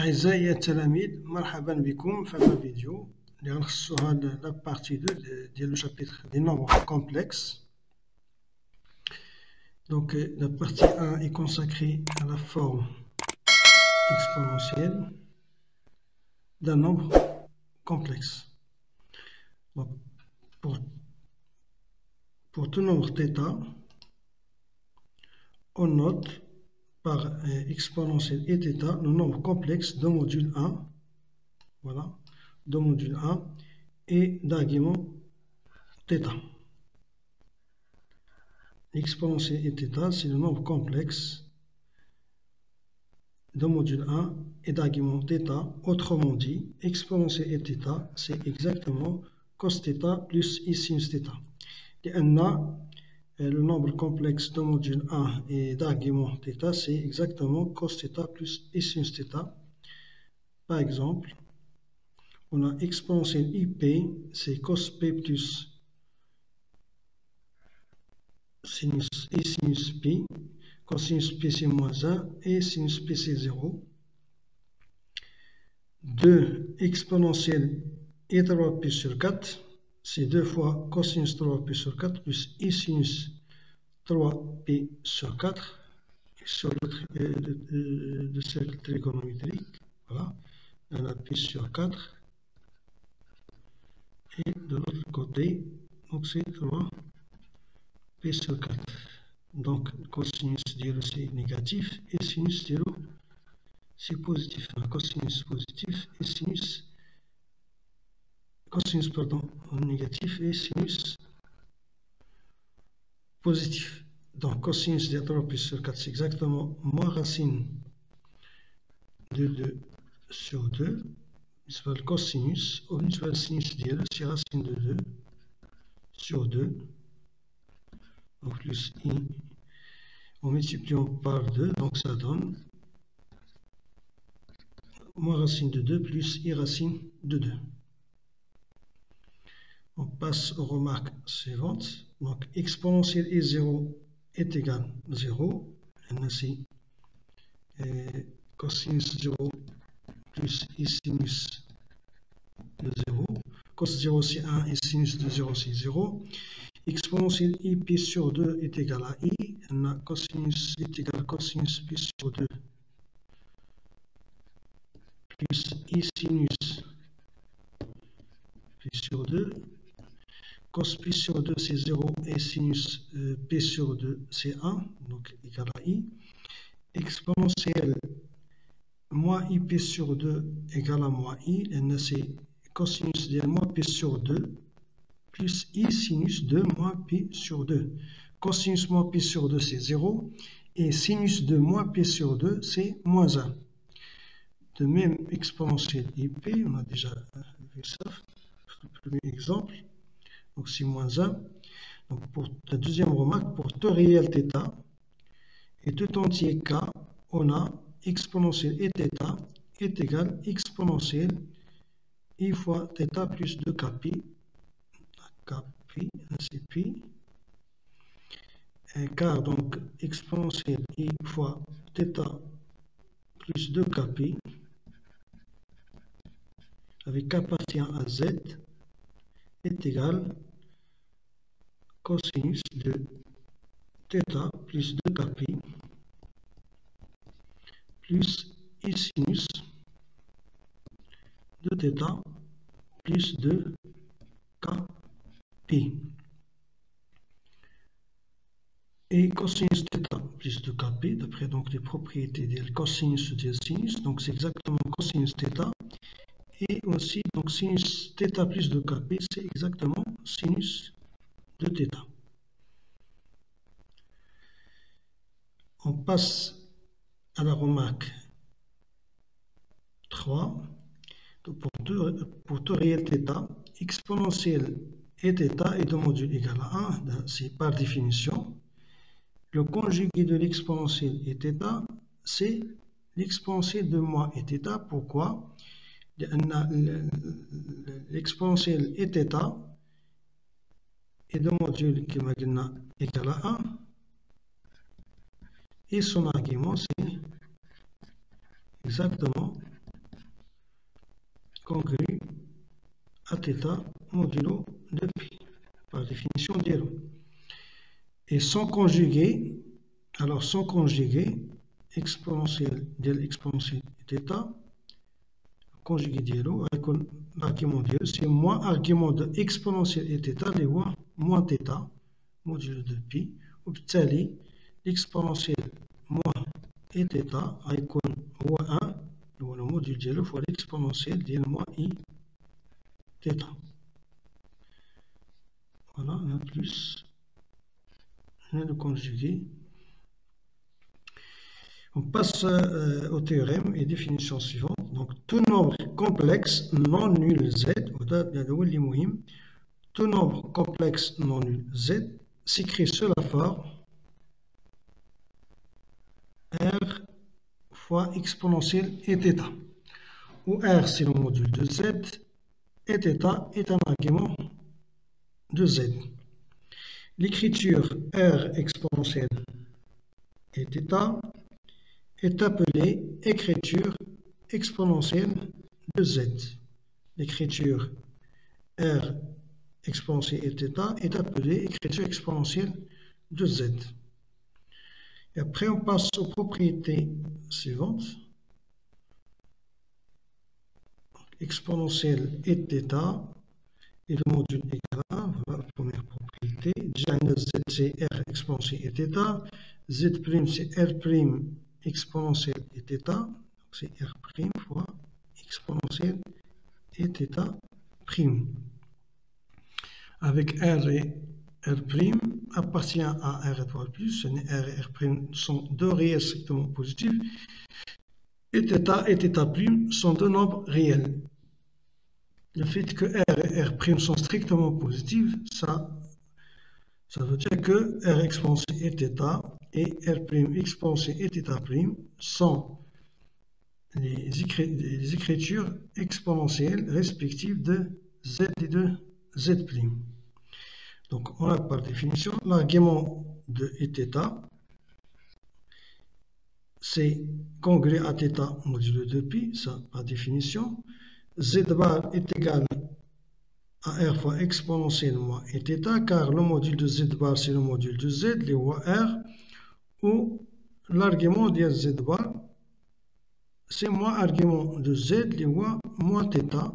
أعزائي التلاميذ، مرحبا بكم في هذا الفيديو اللي غنخصو هاد لا بارتي 2 ديال لو شابيتر دي نومبر كومبلكس. Donc la partie 1 est consacrée à la forme exponentielle d'un nombre complexe. Donc, pour tout nombre θ, on note par exponentielle et θ le nombre complexe de module 1, voilà, de module 1 et d'argument θ. Exponentielle et θ, c'est le nombre complexe de module 1 et d'argument θ. Autrement dit, exponentielle et θ, c'est exactement cos θ plus I sinus θ. Et le nombre complexe de module 1 et d'argument θ, c'est exactement cos θ plus I sinus θ. Par exemple, on a exponentielle IP, c'est cos P plus sinus I sinus P. Cosinus P c'est moins 1 et sinus P c'est 0. 2 exponentielle I 3P sur 4, c'est 2 fois cosinus 3P sur 4 plus I sinus 3P sur 4 sur le cercle trigonométrique. Voilà, on a P sur 4. Et de l'autre côté, donc c'est 3P sur 4. Donc cosinus 0 c'est négatif et sinus 0 c'est positif. Cosinus positif et cosinus négatif et sinus positif. Donc cosinus de 3 sur 4 c'est exactement moins racine de 2 sur 2. C'est le cosinus, au lieu de sinus 0 c'est racine de 2 sur 2. Donc plus I en multipliant par 2, donc ça donne moins racine de 2 plus I racine de 2. On passe aux remarques suivantes. Donc exponentielle et 0 est égal à 0. Ainsi, cosinus 0 plus I sinus de 0. Cos 0 c'est 1 et sinus de 0 c'est 0. Exponentielle IP sur 2 est égal à I. Cosinus est égal à cosinus P sur 2 plus I sinus P sur 2. Cos P sur 2 c'est 0 et sinus P sur 2 c'est 1, donc égal à I. Exponentielle moins IP sur 2 égale à moins I. C'est cosinus de moins P sur 2 plus I sinus de moins P sur 2. Cosinus moins P sur 2 c'est 0 et sinus de moins P sur 2 c'est moins 1. De même, exponentielle IP, on a déjà vu ça, le premier exemple. Donc c'est moins 1. Donc pour la deuxième remarque, pour tout réel θ et tout entier k, on a exponentielle et θ est égal à exponentielle I fois θ plus 2 kp, ainsi pi, car donc exponentielle I fois θ plus 2 kp avec k appartient à z est égal cosinus de θ plus 2 kp plus I sinus de θ plus 2 kp. Et cosinus θ plus 2 kp, d'après donc les propriétés du cosinus et du sinus, donc c'est exactement cosinus θ. Et aussi, donc sinus θ plus 2 kp, c'est exactement sinus de θ. On passe à la remarque 3. Pour tout réel θ, exponentielle et θ est de module égal à 1, c'est par définition. Le conjugué de l'exponentielle et θ, c'est l'exponentielle de moins et θ. Pourquoi? L'exponentielle et θ est de module qui est égal à 1 et son argument c'est exactement congrue à θ modulo de pi, par définition d'Elo. Et sans conjuguer, alors sans conjuguer, exponentielle del exponentielle θ, conjugué d'Elo, avec l'argument d'Elo, c'est moins argument de exponentielle et θ, les moins θ, modulo de pi, وبالتالي l'exponentielle moins et θ غيكون هو 1 اللي هو الموديل ديالو فوا l'exponentielle ديال moins I θ. Voilà, un plus, on vient de conjuguer. On passe au théorème et définition suivante. Donc, tout nombre complexe non nul Z, tout nombre complexe non nul Z s'écrit sous la forme R fois exponentielle et θ, où R c'est le module de Z et θ est un argument de Z. L'écriture R exponentielle et θ est appelée écriture exponentielle de Z. L'écriture R exponentielle et θ est appelée écriture exponentielle de Z. Et après, on passe aux propriétés suivantes. Exponentielle et θ et le module égal 1. Voilà la première propriété. Déjà, Z c'est R exponentielle et θ. Z' c'est R' exponentielle et θ. Donc c'est R' fois exponentielle et θ'. Avec R et R' appartient à R étoile plus. R et R' sont deux réels strictement positifs. Et θ' sont deux nombres réels. Le fait que R et R' sont strictement positifs, ça veut dire que R exponentielle et θ et R' exponentielle et θ' sont les écritures exponentielles respectives de Z et de Z'. Donc, on a par définition l'argument de θ, c'est congrue à θ modulo de pi, ça par définition. Z bar est égal à R fois exponentielle moins et θ, car le module de Z bar c'est le module de Z, les voies R, où l'argument de Z bar c'est moins argument de Z, les voies moins θ,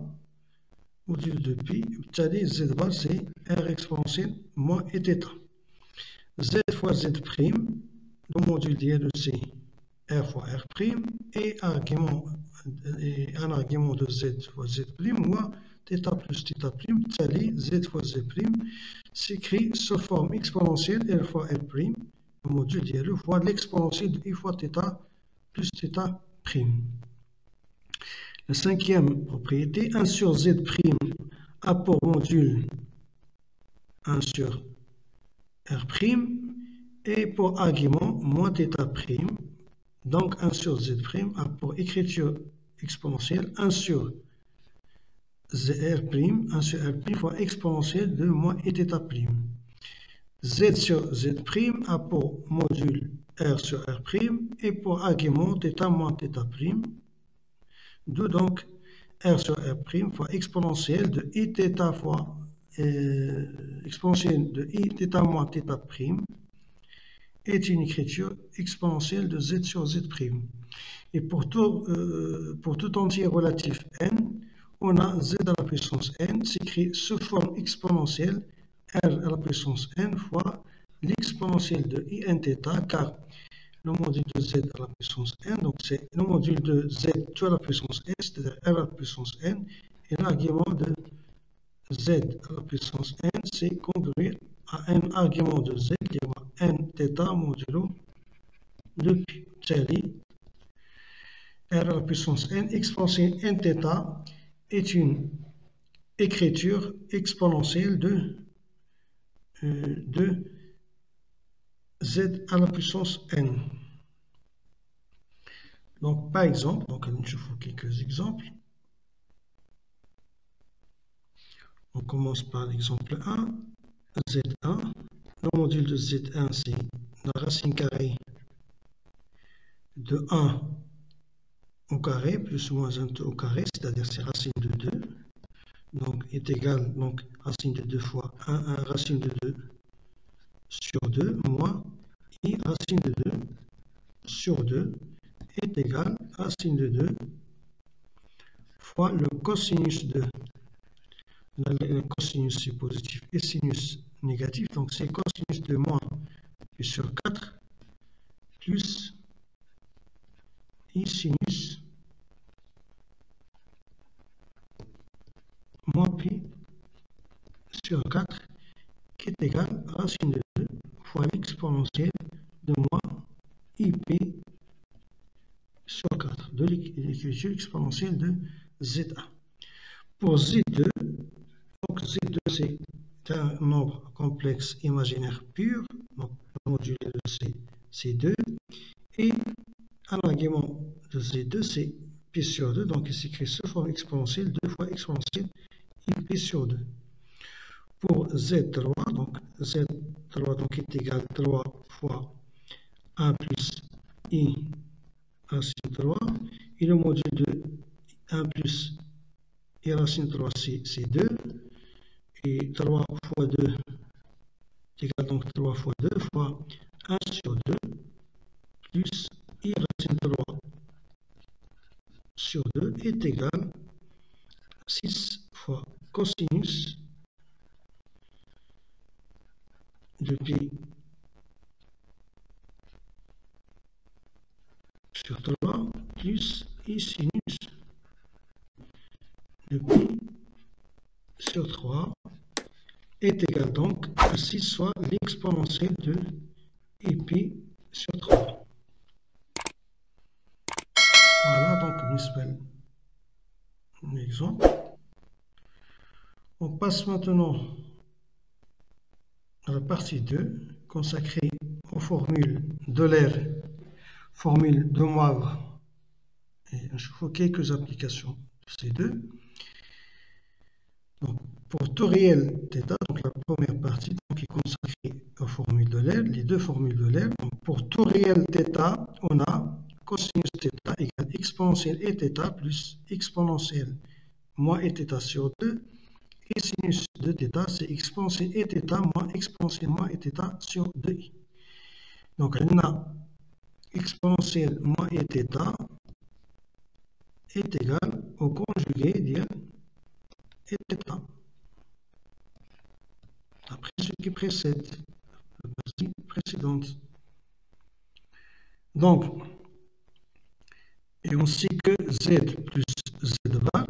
module de pi, c'est-à-dire Z bar c'est R exponentielle moins et θ. Z fois Z', le module de c'est R fois R', et un argument de Z fois Z', moins θ plus θ', c'est-à-dire Z fois Z' s'écrit sous forme exponentielle R fois R', le module de fois l'exponentielle de I fois θ plus θ'. La cinquième propriété, 1 sur Z' a pour module 1 sur R', et pour argument moins θ'. Donc 1 sur Z' a pour écriture exponentielle 1 sur R', 1 sur R' fois exponentielle de moins et θ'. Z sur Z' a pour module R sur R', et pour argument θ moins θ'. D'où donc R sur R' fois exponentielle de Iθ fois exponentielle de Iθ moins θ' est une écriture exponentielle de Z sur Z'. Et pour tout entier relatif n, on a Z à la puissance n s'écrit sous forme exponentielle R à la puissance n fois l'exponentielle de Inθ, car le module de Z à la puissance n, donc c'est le module de Z tout à la puissance n, c'est-à-dire R à la puissance n, et l'argument de Z à la puissance n, c'est congrue à un argument de Z, qui est Nθ modulo de pi. C'est-à-dire, R à la puissance n exponentielle Nθ est une écriture exponentielle de Z à la puissance n. Donc, par exemple, je vous quelques exemples. On commence par l'exemple 1, Z1. Le module de Z1, c'est la racine carrée de 1 au carré plus moins 1t au carré, c'est-à-dire c'est racine de 2, donc est égal, donc racine de 2 fois 1 racine de 2 sur 2, moins I racine de 2 sur 2 est égal à racine de 2 fois le cosinus de, le cosinus c'est positif et sinus négatif, donc c'est cosinus de moins pi sur 4 plus I sinus moins pi sur 4 qui est égal à racine de 2 fois l'exponentielle de moins IP sur 4 de l'écriture exponentielle de ZA. Pour Z2, donc Z2 c'est un nombre complexe imaginaire pur, donc modulé de C2, et un argument de Z2 c'est pi sur 2, donc il s'écrit sous forme exponentielle 2 fois exponentielle IP sur 2. Pour Z3, donc Z3 donc, est égal à 3 fois 1 plus I racine 3, et le module de 1 plus I racine 3 c'est 2, et 3 fois 2 est égal donc 3 fois 2 fois 1 sur 2 plus I racine 3 sur 2 est égal à 6 fois cosinus de pi sur 3 plus I sinus de pi sur 3 est égal donc à 6 fois l'exponentielle de pi sur 3. Voilà donc un exemple. On passe maintenant à la partie 2 consacrée aux formules d'Euler, formule de Moivre, et je vous quelques applications de ces deux. Donc, pour tout réel θ, donc la première partie donc, est consacrée aux formules d'Euler, les deux formules d'Euler. Donc pour tout réel θ, on a cosinus θ égale exponentielle et θ plus exponentielle moins et θ sur 2. Et sinus de θ, c'est exponentielle et θ moins exponentielle moins et θ sur 2i. Donc, on a exponentielle moins et θ est égal au conjugué de et θ. Après ce qui précède, la partie précédente. Donc, et on sait que z plus z bar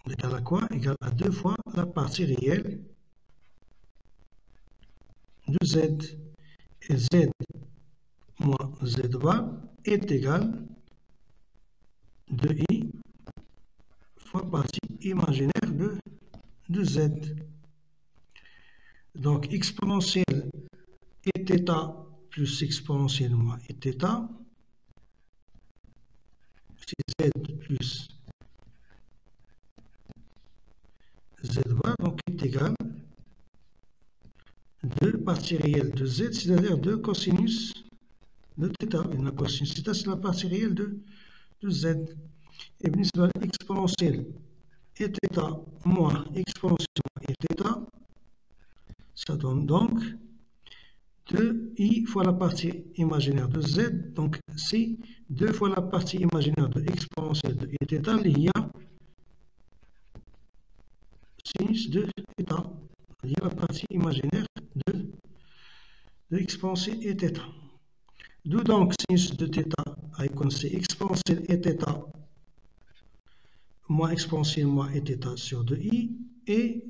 égale à quoi? Égale à 2 fois la partie réelle de z. Et z moins z bar est égal à 2i fois partie imaginaire de z. Donc exponentielle et θ plus exponentielle moins et θ, c'est z plus z bar, donc est égal à 2 parties réelles de z, c'est-à-dire 2 cosinus de θ. Et la cosinus θ, c'est la partie réelle de z. Et bien, exponentielle et θ moins exponentielle et θ, ça donne donc 2i fois la partie imaginaire de z, donc c'est 2 fois la partie imaginaire de exponentielle de θ liée à sinus de θ, liée à la partie imaginaire de exponentielle et θ. D'où donc sinus de θ icône c'est exponentielle et θ moins exponentielle moins et θ sur 2i, et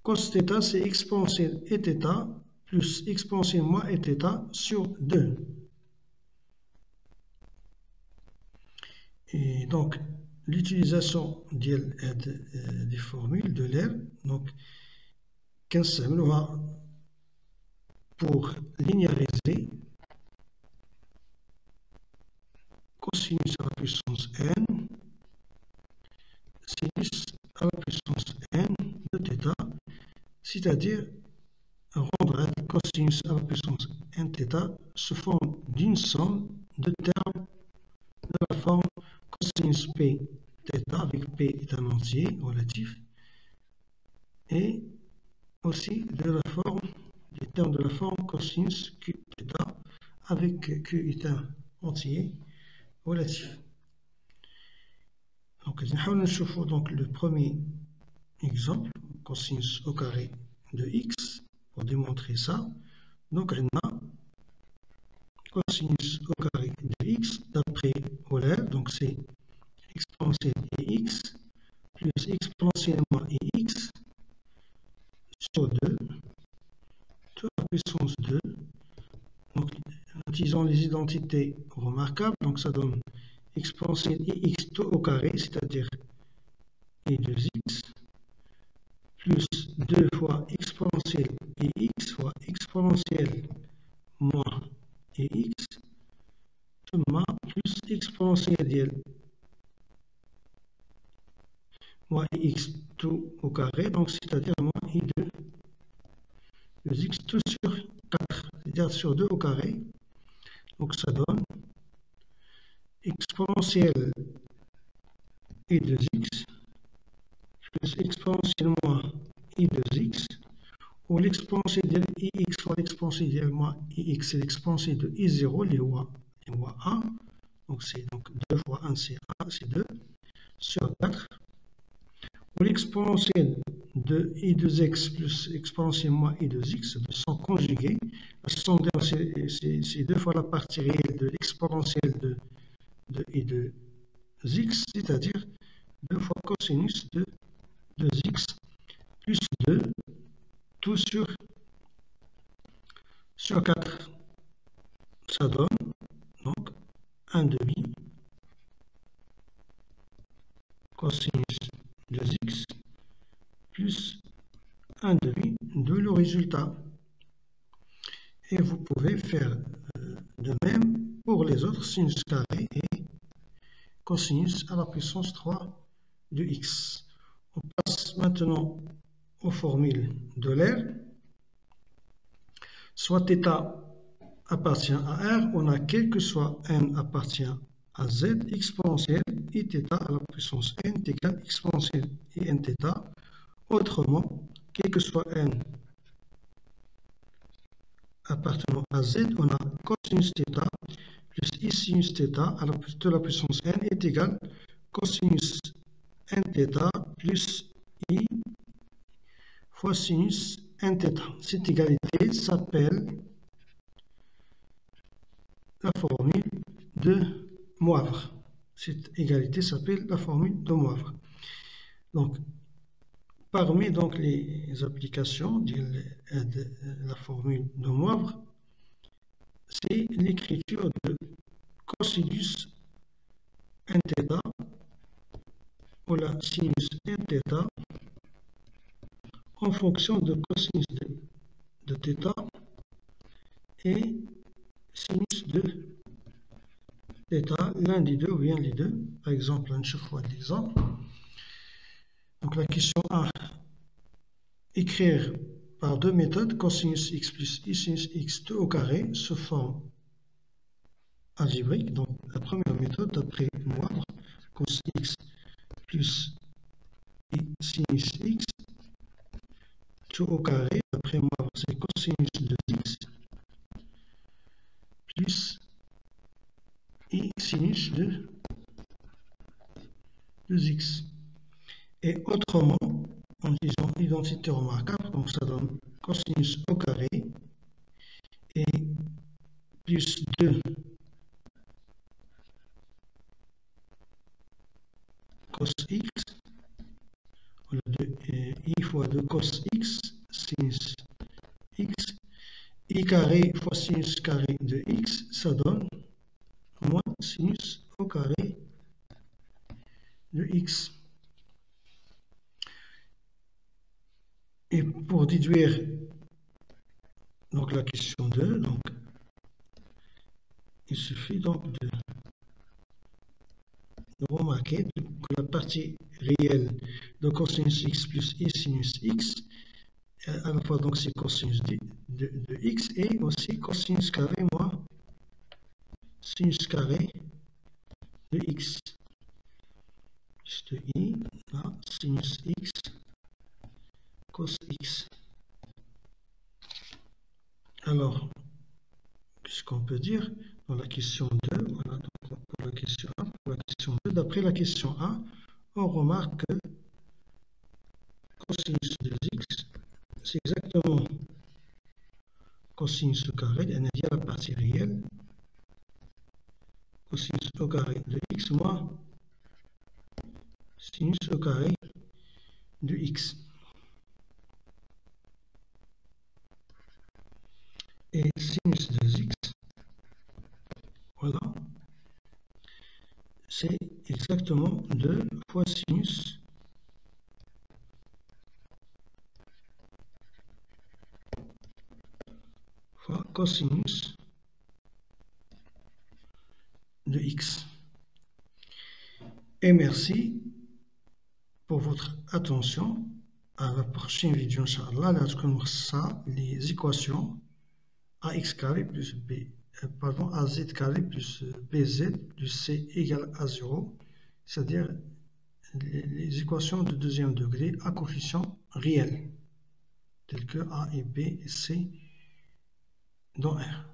cos θ c'est exponentielle et θ plus exponentielle moins et θ sur 2. Et donc l'utilisation des formules de l'air, donc كنستعملوها pour linéariser cosinus à la puissance n, sinus à la puissance n de θ, c'est-à-dire rendre cosinus à la puissance n θ sous forme d'une somme de termes cosinus p θ avec p est un entier relatif, et aussi des termes de la forme cosinus q θ avec q est un entier relatif. Donc, le premier exemple, cosinus au carré de x, pour démontrer ça. Donc, on a cosinus au carré de x d'après Euler, donc c'est exponentielle x plus exponentiellement x sur 2 sur la puissance 2. Donc, en utilisant les identités remarquables, donc ça donne exponentielle x tout au carré, c'est-à-dire i de x, plus 2 fois exponentielle x fois exponentielle moins x, plus exponentielle moins x tout au carré, donc c'est-à-dire moins i de x tout sur 4, c'est-à-dire sur 2 au carré. Donc ça donne exponentielle i de x plus exponentielle moins i de x, ou l'exponentielle de ix fois l'exponentielle moins ix, c'est l'exponentielle de i0, les voies 1. Donc c'est 2 fois 1, c'est 1, c'est 2 sur 4. Ou l'exponentielle de i de x plus exponentielle moins i de x sont conjuguées. C'est 2 fois la partie réelle de l'exponentielle de i de x, c'est-à-dire 2 fois cosinus de 2x plus 2, tout sur 4. Ça donne donc 1 demi cosinus de x plus 1 demi de le résultat. Et vous pouvez faire de même pour les autres sinus carré et cosinus à la puissance 3 de x. On passe maintenant aux formules d'Euler. Soit θ appartient à R, on a quel que soit n appartient à z, exponentielle iθ à la puissance n est égal exponentielle inθ. Autrement, quel que soit n appartenant à z, on a cosinus θ plus i sinus θ à la puissance n est égal cosinus nθ plus i fois sinus nθ. Cette égalité s'appelle la formule de Moivre. Cette égalité s'appelle la formule de Moivre. Donc, parmi les applications de la formule de Moivre, c'est l'écriture de cosinus nθ ou la sinus nθ en fonction de cosinus de θ et sinus de θ, l'un des deux ou bien les deux. Par exemple, un fois d'exemple. Donc la question 1, écrire par deux méthodes cosinus x plus i sinus x tout au carré sous forme algébrique. Donc la première méthode d'après Moivre, cos x plus i sinus x tout au carré, d'après Moivre c'est cosinus de x plus i sinus de 2x. Et autrement, en disant identité remarquable, donc ça donne cosinus au carré et plus 2 cos x, ou i fois 2 cos x sinus x, i carré fois sinus carré de x, ça donne moins sinus au carré de x. Et pour déduire donc la question 2, donc il suffit donc de remarquer que la partie réelle de cosinus x plus i sinus x, à la fois donc c'est cosinus de x et aussi cosinus carré moins sinus carré de x. juste I, là, sinus X, cos X. Alors, qu'est-ce qu'on peut dire dans la question 2? Voilà, donc pour la question 1, pour la question 2. D'après la question 1, on remarque que cosinus de X, c'est exactement cosinus au carré, il y a la partie réelle, cosinus au carré de X moins sinus au carré de X. Et sinus de X, voilà, c'est exactement 2 fois sinus fois cosinus de X. Et merci pour votre attention. À la prochaine vidéo, Inch'Allah, là, ça, les équations ax carré plus b, pardon, az carré plus bz plus c égale à 0, c'est-à-dire les équations de deuxième degré à coefficient réel, tels que a et b et c dans R.